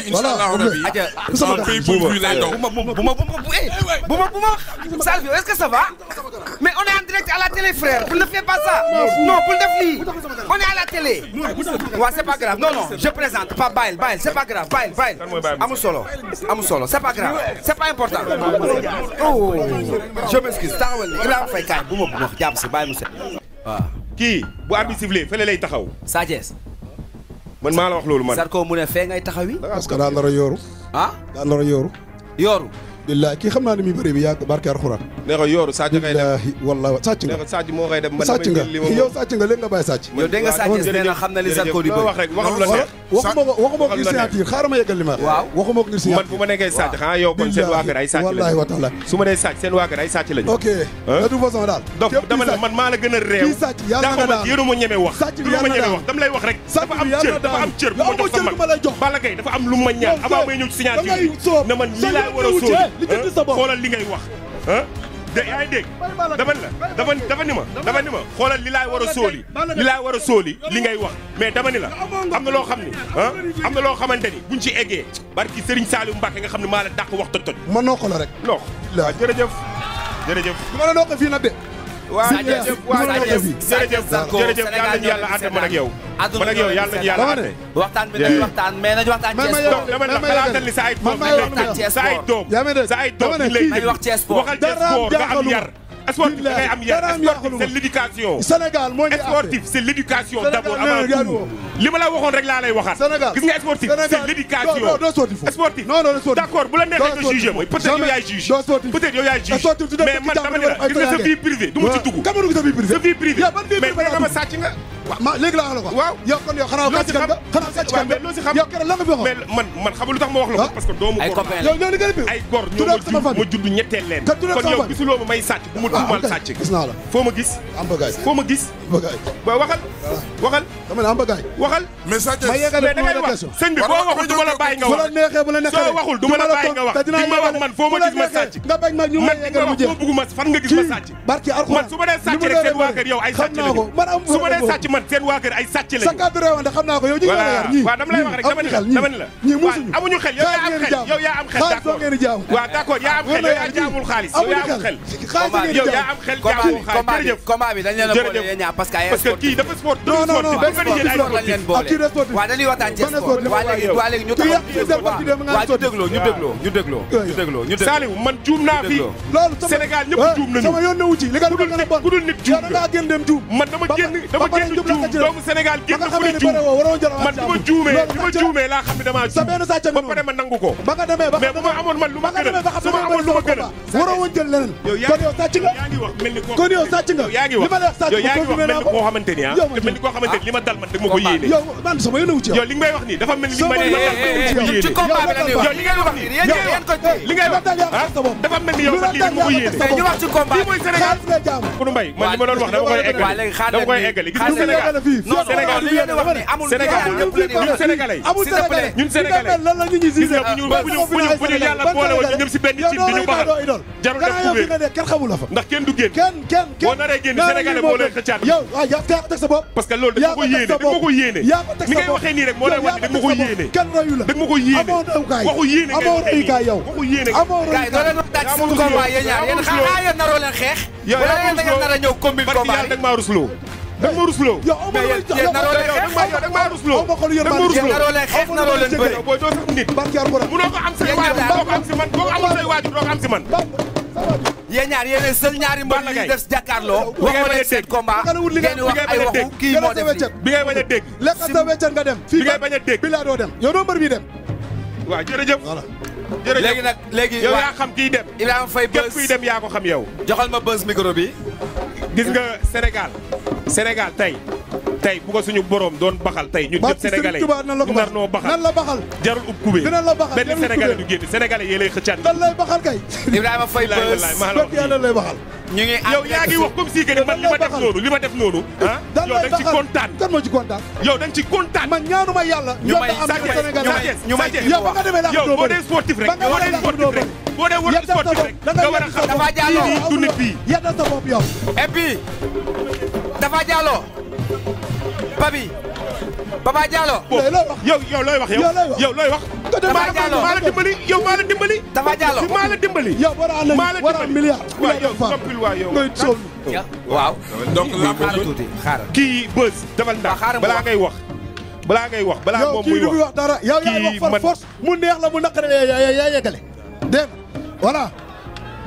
Inch'Allah rabbi. Sama pays pour lui lay daw. Salvio, est-ce que ça va? Mais on est en direct à la télé, frère. Ne fais pas ça. Non, pour le défi. On est à la télé. Ouais, c'est pas grave. Non, je présente. Pas Bail, c'est pas grave. Bail. Amul solo, c'est pas grave. C'est pas important. Oh, je m'excuse. Taxawal Ibrahima Faye kaay bu ma jàpp si bàyyi mu set. waaw. kii bu arbitre sifflé fële lay taxaw. Sa Thiès. man maa la wax loolu man. Zarko mu ne fee ngay taxawi. parce que daa nar a yooru. ah daa nar a yooru. yooru. billahi kii xam naa ne mi bëri bi yàgg barke alxuraan. nee ko yooru sàcc ngay def. wallahi sàcc nga. nee ko sàcc moo koy def man sàcc nga yow sàcc nga léegi nga bàyyi sàcc. yow dégg nga Sa Thiès nee na xam na li Zarko di bëri. wax rek waxal la neex. waxuma ko ngir signature xaaral ma yeggal li ma. waaw waxuma ko ngir signature. man bu ma nekkee sàcc xanaa yow kon seen waa kër ay sàcc lañu. wallahi wa taala. su ma dee sàcc seen waa kër ay sàcc lañu. ok de toute façon daal. donc dama ne man maa la gën a réew. kii sàcc yàlla nga daal yéen a ma ñeme wax. sàcc bi yàlla nga daal dama lay wax rek. dafa am cër bu ma jox sa mag. Balla Gaye dafa am lu ma ñaan avant may ñëw ci signature ne man lii laa war a sóor xoolal li ngay wax de yaa ngi dégg dafa ni ma xoolal li laay war a sóoli li ngay wax mais dama ni la am na loo xam ni am na loo xamante ni buñ ci eggee barki Serigne Saliou Mbacké nga xam ne maa la dàq wax toj ma noo ko la rek non waaw jërëjëf ma la noo ko fii nag de waaw jërëjëf yàlla nañu yàlla àtte man ak yow yàlla nañu yàlla àtte waxtaan bi nañu waxtaan mais nañu waxtaan dama la xalaatal ni sa ay doom sa ay doom ñu lay wax Thiès Sport waxal Thiès Sport nga am yar sportif da ngay am yar sportif c'est l'éducation Sénégal moo ñu sportif c'est l'éducation d'abord avant tout li ma la waxoon rek laa lay waxaat gis nga sportif c'est l'éducation sportif d'accord bu la neexee nga juger mooy peut-être yow yaay juge peut-être yow yaay juge mais man dama ne la gis nga sa vie privée du ma ci dugg sa vie privée mais nee ma sàcc nga ma léegi laa wax la ko waaw yow kon yow xanaa sàcc kan nga loo si xam yow keroog la nga fi waxoon mais man xamul lu tax ma wax la ko parce que doomu gor ay gor ñoo ma judd ñetteel leen kon yow gisuloo ma may sàcc bu ma tuumal sàcc gis naa la foo ma gis am bagaay foo ma gis waaw waxal dama ne am bagaay waxal mais da ngay wax sëñ bi boo waxul du ma la bàyyi nga wax bu la neexee soo waxul du ma la bàyyi nga wax di ma wax man foo ma gis ma sàcc nga bañ ma ñu man di ma wax foo bëgguma fan nga gis ma sàcc barki alxuraan man su ma dee sàcc rek seen waa kër yow ay sàcc lañu su ma dee sàcc man seen waa kër ay sàcc lañu sa cadre réewante xam naa ko yow ñu ngi yar ñii waaw dama lay wax rek dama ni la ñii musuñu amuñu xel yow yaa am xel d'accord waaw d'accord yaa am xel yow yaa jaamul xaalis yow yaa am xel yow yaa am xel jaamul xaalis jërëjëf combat bi dañ leen a boole yéen ñaar parce que kii dafa sport non waaw dañuy waxtaan ci sport waa léegi ñu taxaw Saliou man juum naa fi Sénégal ñëpp juum nañu sama yoon newu ci li nga dugg nga bon ku dul nit juum nga gën dem juum man dama génn juum doomu Sénégal génn ku ne juum man bi ma juumee laa xam ne damaa juum ba pare ma nangu ko ba nga demee mais bu ma amoon man lu ma gënal su ma amoon lu ma gënal waroo woon jël leneen kon yow sàcc nga yaa ngi wax mel ni kon yow sàcc nga yaa ngi wax yow yaa ngi wax mel ni koo xamante ni mel ni koo xamante ni li ma dal man da ma ko yéene yow man sama yoon newu ci yow li ngay wax nii dafa mel ni li ma dal man da ma ko yéene ci combat bi la ñuy wax yow li ngay wax nii li ngay wax dafa mel ni yow sax lii da ma ko yéene ñu wax ci combat bi mooy Sénégal Koudou Mbaye man li ma doon wax dama koy eggali gis nga Sénégal Sénégal li ngeen wax ni amul ñun Sénégalais ñun Sénégalais lan la ñu ñi gis nga bu ñu yàlla boole woon ñu ñëm si benn cin bi ñu baxal jarul def kubéer kenn xamul la fa ndax kenn du génn kenn boo naree génn Sénégalais moo lay xëccaat yow waaw yaa ko teg sa bopp parce que loolu da nga ko yéene ni ngay waxee nii rek moo lay wax da nga ko yéene kenn royu la da nga ko yéene waxu yéene amoo royukaay yow waxu yéene gaay doo leen waxtaan ci suñu combat yéen ñaar yéen xanaa yéen naroo leen xeex wala yéen da ngeen nar a ñëw combine combat da nga maa rusloo da nga ma rusloo yow yéen naroo leen xeex da nga maa rusloo yéen naroo leen xeex naroo leen bëri booy doo sax nit munoo ko am say waajur doo ko am si man boo ko amul say waajur doo ko am si man yéen ñaar yéen seul ñaari mbër yi def jàkkaarloo waxoo leen seen combat ngeen wax ay waxu kii moo def lii bi ngay bañ a dégg lekk sa weccet nga dem bi ngay bañ a dégg bi laa doo dem yow doo mbër bi dem waaw jërëjëf léegi nag léegi yow yaa xam kiy dem Ibrahima Faye képp kuy dem yaa ko xam yow joxal ma bës micro bi gis nga Sénégal tey bu ko suñu borom doon baxal tey ñun ñëpp sénégalais ñu nar noo baxal nan la baxal jarul ub kubé dina la baxal benn sénégalais du génn sénégalais yee lay xëccaat nan lay baxal kay Ibrahima Faye bët yàlla lay baxal ñu ngi yow yaa ngi wax comme si que man li ma def noonu ah yow da nga ci kontaan kan moo ci kontaan yow da nga ci kontaan man ñaanuma yàlla ñu may yow ba nga demee la yow boo dee sportif rek boo dee wër sportif rek nga war a xam Dafa Diallo du nit fii yedda sa bopp yow et puis Dafa Diallo Papi Papa Diallo. yow looy wax yow looy wax. Tafa Diallo maa la dimbali yow maa la dimbali. Tafa Diallo maa la dimbali. yow war a milliard. waaw yow noppil waa yow. waaw. donc xaaral tuuti xaaral. kii bës defal ndax balaa ngay wax. balaa moom muy yow kii du wax dara yow yaay wax par force mu neex la mu naqare yaa yeggale. dégg nga voilà.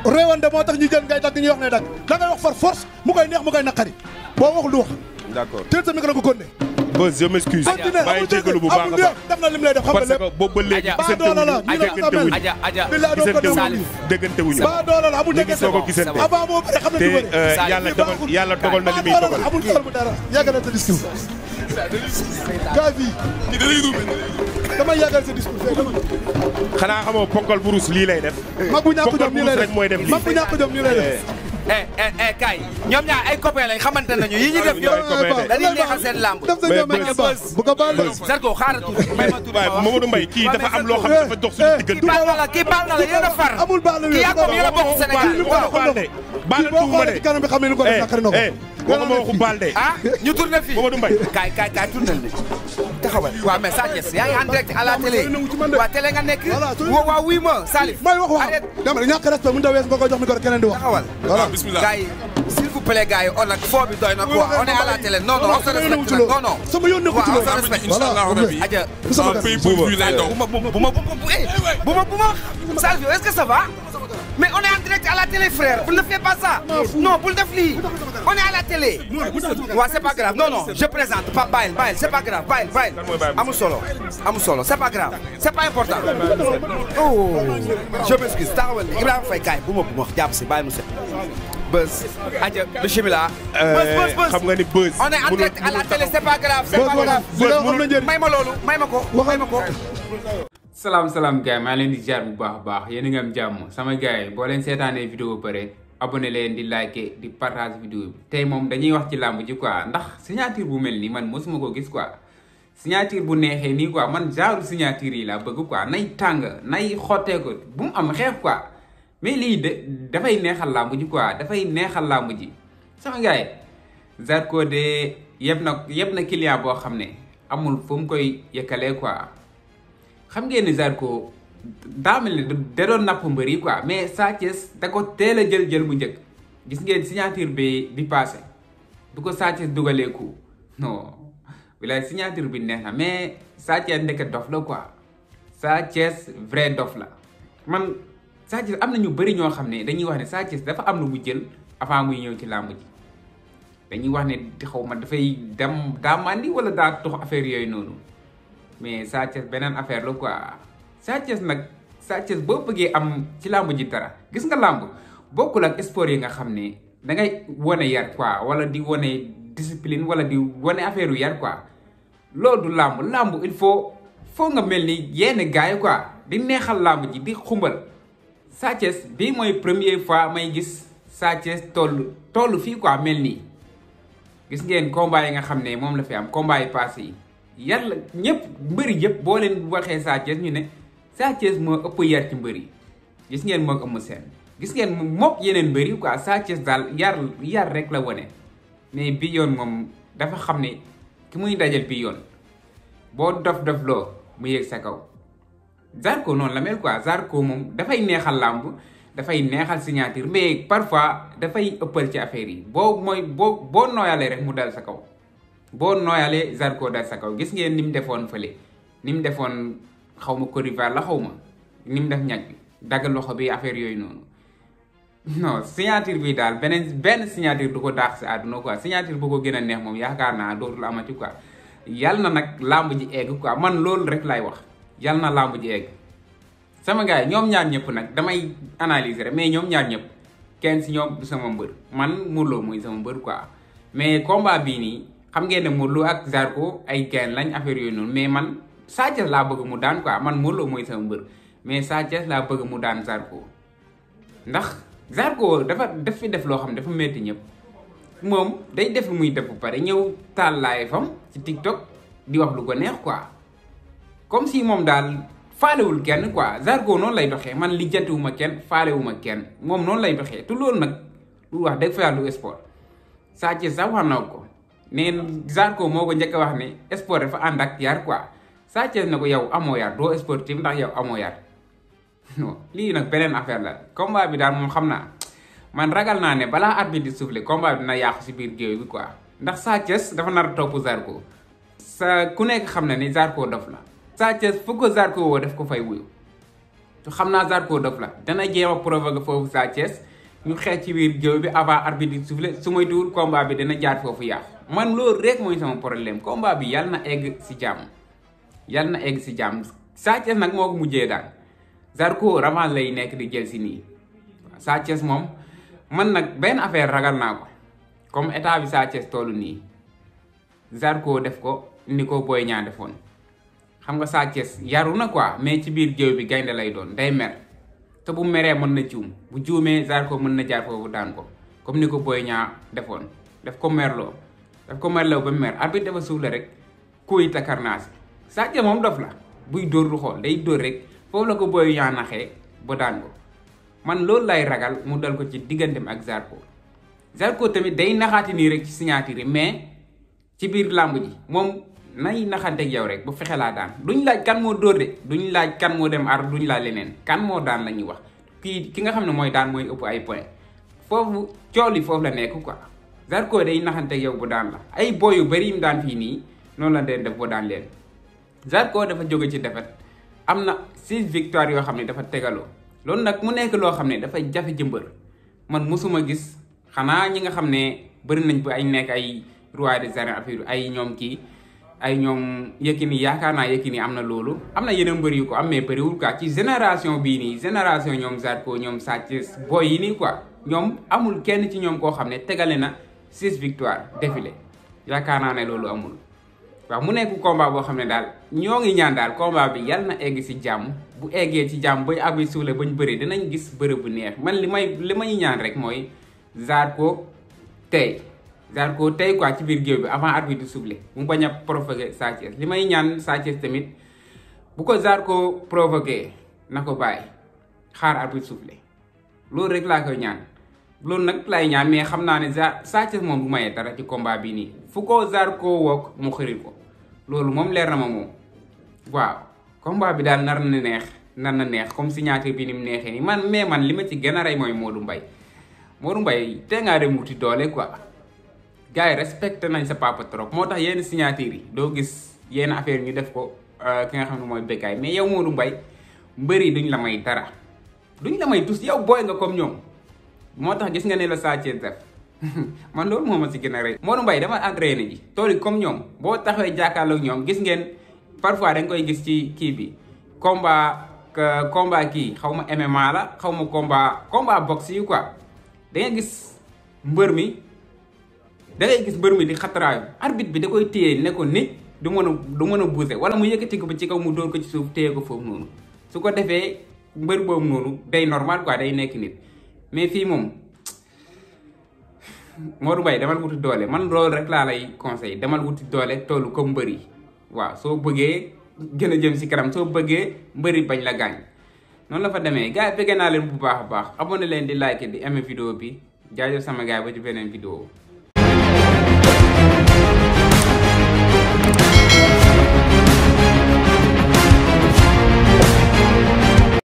réewande moo tax ñu jël ngay dagg ñuy wax ne dagg da ngay wax par force mu koy neex mu koy naqari boo wax lu wax. d'accord teel sa micro nga ko ne. Buzz je m'excuse. maa ngi jégalu bu baax a baax def na lim lay def xam nga lépp. parce que boobu ba léegi déggante wuñu. ba doole la amul déggante soo ko gisante avant moo bëri xam na lu bëri. te yàlla dogal na li muy dogal. amul dogal bu dara yàgg na sa discours. gaa bi dama yàggal sa discours fee dama. xanaa xamoo ponkal bu rus lii lay def. mag bu ñàkk jom nii lay def mooy def lii mag bu ñàkk jom nii lay def. kay ñoom ñaar ay copains lañ xamante nañu yi ñu def ñoom dañuy neexal seen lamb. def sa ñoom bu ko baal Zarko xaaral tuuti may ma tuuti Mamadou Mbaye kii dafa am loo xam ne dafa dox suñu diggante. kii baal na la yéen a far. amul baal la kii yaa ko yéen a bokk Sénégal waaw. baal boo xoolee ci kanam bi xam ne ni ko def naqari na ko. waxuma waxu baal de. ñu tourné fii Mamadou Mbaye. kaay tourné de taxawal. waaw mais Sa Thiès yaa ngi en direct à la télé. waa télé nga nekk. waaw wuy ma Salif. may wax waaw dama ñàkk respect mu tawee nga koy jox micro keneen di wax. taxawal voilà bismillah. gars yi s'il vous plaît gars yi on nag foo bi doy na quoi on est à la télé non on se respecte non non. sama yoon nekku ci loolu. on se respecte Inch'Allah rabbi. aja sama pays pour lui lay daw. bu ma Salif yow est-ce que ça va. mais on est en direct à la télé frère ne fais pas ça. non bul def lii on est à la télé. waaw c'est pas grave non je présente pas bàyyil c'est pas grave bàyyil amul solo c'est pas grave c'est pas important. oh je m'excuse taxawal ni Ibrahima Faye kaay bu ma jàpp si bàyyi mu set. Buzz aja bismillah. Buzz xam nga ni Buzz. on est en direct à la télé c'est pas grave c'est pas grave. may ma loolu may ma ko. salaam gars yi maa leen di jaar bu baax a baax yéen a ngi am jàmm sama gars yi boo leen seetaanee vidéo ba pare abonné leen di liker di partage vidéo bi tey moom dañuy wax ci làmb ji quoi ndax signature bu mel nii man mosuma ko gis quoi signature bu neexee nii quoi man genre signature yi laa bëgg quoi nay tàng nay xottee ko bu mu am xeex quoi mais lii dafay neexal làmb ji quoi dafay neexal làmb ji sama gars yi Zarko de yëpp na client boo xam ne amul fu mu koy yëkkalee quoi. xam ngeen ni Zarko daa mel ni da doon napp mbër yi quoi mais Sa Thiès da ko teel a jël bu njëkk gis ngeen signature bi passé du ko Sa Thiès dugalee ko non wilaay signature bi neex na mais Sa Thiès ndeket dof la quoi Sa Thiès vrai dof la man Sa Thiès am na ñu bëri ñoo xam ne dañuy wax ne Sa Thiès dafa am lu mu jël avant muy ñëw ci làmb ji dañuy wax ne xaw ma dafay dem daa màndi wala daa tux affaire yooyu noonu mais Sa Thiès beneen affaire la quoi Sa Thiès nag Sa Thiès boo bëggee am ci làmb ji dara gis nga làmb bokkul ak sport yi nga xam ne da ngay wane yar quoi wala di wane discipline wala di wane affaire yu yar quoi loolu du làmb il faut nga mel ni yenn gars yi quoi di neexal làmb ji di xumbal Sa Thiès bii mooy première fois may gis Sa Thiès toll fii quoi mel nii gis ngeen combat yi nga xam ne moom la fi am combat yi passé yi yar la ñëpp mbëri yëpp boo leen waxee Sa Thiès ñu ne Sa Thiès moo ëpp yar ci mbëri gis ngeen moo ëmm seen gis ngeen mook yeneen mbëri quoi Sa Thiès daal yar rek la wone mais bi yoon moom dafa xam ne ki muy dajal bi yoon boo dof loo mu yéeg sa kaw Zarko noonu la mel quoi Zarko moom dafay neexal làmb dafay neexal signature mais parfois dafay ëppal ci affaire yi boo nooyalee rek mu dal sa kaw boo nooyalee Zarko dal sa kaw gis ngeen ni mu defoon fële ni mu defoon xaw ma Côte d'Ivoire la xaw ma ni mu def ñag bi dagg loxo bi affaire yooyu noonu non signature bi daal benn signature du ko daax si àdduna quoi signature bu ko gën a neex moom yaakaar naa dootul amati quoi yal na nag làmb ji egg quoi man loolu rek laay wax yal na làmb ji egg sama gars yi ñoom ñaar ñëpp nag damay analyser rek mais ñoom ñaar ñëpp kenn si ñoom du sama mbër man Modou Lo mooy sama mbër quoi mais combat bii nii xam ngeen ne Modou Lo ak Zarko ay gain lañ affaire yooyu noonu mais man Sa Thiès laa bëgg mu daan quoi man Modou Lo mooy sama mbër mais Sa Thiès laa bëgg mu daan Zarko ndax Zarko daf fi def loo xam ne dafa metti ñëpp moom day def lu muy def bu pare ñëw taal live fam ci TikTok di wax lu ko neex quoi comme si moom daal faalewul kenn quoi Zarko noonu lay doxee man lijjantiwuma kenn faalewuma kenn moom noonu lay doxee te loolu nag lu wax dëgg fa yàlla du sport Sa Thiès sax wax na ko neen Zarko moo ko njëkk a wax ne sport dafa ànd ak yar quoi Sa Thiès ne ko yow amoo yar doo sportif ndax yow amoo yar non lii nag beneen affaire la combat bi daal moom xam naa man ragal naa ne balaa arbitre di souffler combat bi dina yàqu si biir géew bi quoi ndax Sa Thiès dafa nar a topp Zarko ku nekk xam na ni Zarko dof la Sa Thiès fu ko Zarko woo def ko fay wuyu te xam naa Zarko dof la dana jéem a provoquer foofu Sa Thiès ñu xeex ci biir géew bi avant arbitre di souffler su may tuur combat bi dana jaar foofu yàqu man loolu rek mooy sama problème combat bi yàlla na egg si jàmm yàlla na egg si jàmm Sa Thiès nag moo ko mujjee daal Zarko revanche lay nekk di jël si nii Sa Thiès moom man nag benn affaire ragal naa ko comme état bi Sa Thiès tollu nii Zarko def ko ni ko Boy Niang defoon xam nga Sa Thiès yaru na quoi mais ci biir géew bi gaynde lay doon day mer te bu meree mën na juum bu juumee Zarko mën na jaar foofu daan ko comme ni ko Boy Niang defoon daf ko merloo ba mer arbitre dafa suufle rek kuy takarnaasi Sa Thiès moom dof la buy dóor du xool day dóor rek foofu la ko Boy Niang naxee ba daan ko man loolu lay ragal mu dal ko ci digganteem ak Zarko tamit day naxaati nii rek ci signature yi mais ci biir làmb ji moom nay naxanteeg yow rek bu fexe laa daan duñ laaj kan moo dóor de duñ laaj kan moo dem ar duñ laaj leneen kan moo daan la ñuy wax ki nga xam ne mooy daan mooy ëpp ay point foofu cool yi foofu la nekk quoi Zarko day naxanteeg yow bu daan la ay boy yu bëri yim daan fii nii noonu la dee def boo daan leen Zarko dafa jóge ci défaite am na 6 victoires yoo xam ne dafa tegaloo loolu nag mu nekk loo xam ne dafay jafe jëmbër man mosuma gis xanaa ñi nga xam ne bëri nañ ba ay nekk ay roi des arènes affaire ay ñoom kii ay ñoom Yékini yaakaar naa Yékini am na loolu am na yeneen mbër yu ko am mais bëriwul quoi ci génération bii nii génération ñoom Zarko ñoom Sa Thiès boy yi nii quoi ñoom amul kenn ci ñoom koo xam ne tegale na 6 victoires défilé yaakaar naa ne loolu amul waaw mu nekk combat boo xam ne daal ñoo ngi ñaan daal combat bi yàlla na egg si jàmm bu eggee ci jàmm bay abi suule bañ bëri dinañ gis bërëb bu neex man li may ñaan rek mooy Zarko tey quoi ci biir géew bi avant arbitre di souffler mu bañ a provoquer Sa Thiès li may ñaan Sa Thiès tamit bu ko Zarko provoquer na ko bàyyi xaar arbitre souffler loolu rek laa koy ñaan loolu nag lay ñaan mais xam naa ne Sa Thiès moom bu mayee dara ci combat bi nii fu ko Zarko wook mu xëril ko loolu moom leer na ma moom waaw combat bi daal nar na neex comme signature bi ni mu neexee nii man li ma ci gën a rey mooy Modou Mbaye te ngaa dem wuti doole quoi gars yi respecté nañ sa papa trop moo tax yenn signature yi doo gis yenn affaire ñu def ko ki nga xam ne mooy Bécaye mais yow Modou Mbaye mbëri duñ la may dara duñ la may tus yow booy nga comme ñoom moo tax gis nga ne la Sa Thiès def man loolu moo ma si gën a rey Modou Mbaye dama entraîné ji tool yi comme ñoom boo taxawee jàkkaarloog ñoom gis ngeen parfois da nga koy gis ci kii bi combat kii xaw ma MMA la xaw ma combat boxe yi quoi da ngay gis mbër mi di xataraayu arbitre bi da koy téye ne ko nit du mën a bouger wala mu yëkkati ko ba ci kaw mu dóor ko ci suuf téye ko foofu noonu su ko defee mbër boobu noonu day normal quoi day nekk nit mais fii moom Modou Mbaye demal wuti doole man loolu rek laa lay conseil demal wuti doole tollu comme mbër yi waaw soo bëggee gën a jëm si kanam soo bëggee mbëri bañ la gaañ noonu la fa demee gars yi bëgg naa leen bu baax a baax abonné leen di like di aimer vidéo bi jaajëf sama gars ba ci beneen vidéo